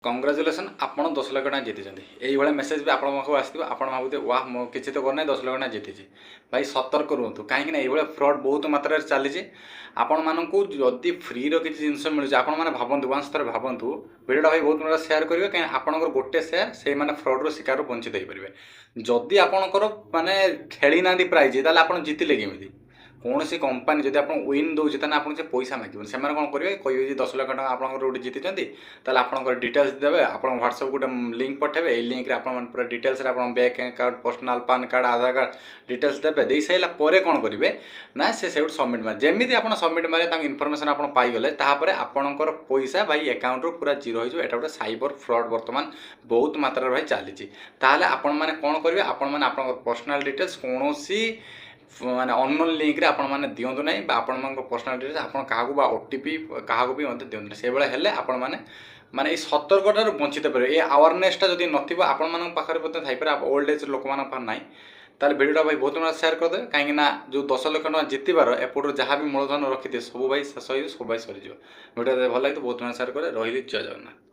कंग्राचुलेसन आपण 10 लाख टଙ୍କା जीति ये मेसेज भी आपण पाखु आसो आपण भावुते वाह मो किसी तो करना 10 लाख टଙ୍କା जीति भाई सतर्क रुहतु कहीं ये फ्रड बहुत मात्रा चली आपण मानक जदि फ्री रो किसी जिनस मिलूँ आपण मैंने भावतु वंश थर भावतु भिडियोटा भाई बहुत मात्रा सेयार करेंगे कहीं आपंकर गोटे सेयार से मैंने फ्रड शिकार वंचित हो पारे जदि आपंकर माने खेली ना प्राइज ताल आप जीतिले केमी कौन सी कंपनी जब आप विन दूसरी तेना आपको पैसा मागे से कौन करेंगे कहे 10 लाख टଙ୍କା आप गोटे जीति आप डिटेल्स देवे आप व्हाट्सएप गोटे लिंक पठेबे ये लिंक आप पूरा डिटेल्स आप bank account personal PAN card Aadhaar card details देवे दे सारा पर कौन करेंगे ना से सबमिट मारे जमी आप सबमिट मारे इनफर्मेशन आप पाइगले तापर आपंकर पैसा भाई अकाउंट रू पूरा जीरो हो यहाँ गोटे साइबर फ्रड बर्तमान बहुत मात्रा भाई चली आपण मैंने कौन करेंगे आपण मैंने पर्सनल डिटेल्स कौन माने अननोन लिंक रे आपण माने दियंतु नै बा आपण मन पर्सनल डिटेल्स आपण काहाकू बा ओटीपी काहाकू भी मते दियंतु नै से बेले हेले आपण माने माने ई सतर्कता वंचित पर ए अवेयरनेसटा जदि नथिबो आपण मन पाखरे पते थाइ पर ओल्ड एज लोक मान पर नै ताले वीडियोटा भाई बहुत मात्रा शेयर कर दे काहे ना जो 10 लाख टଙ୍କା जितिबार एपटर जहाँ भी मूलधन रखिथे सब भाई शेष हो सब भाई सरी वीडियो भल लगे तो बहुत मात्रा शेयर करे रही जय जगन्नाथ।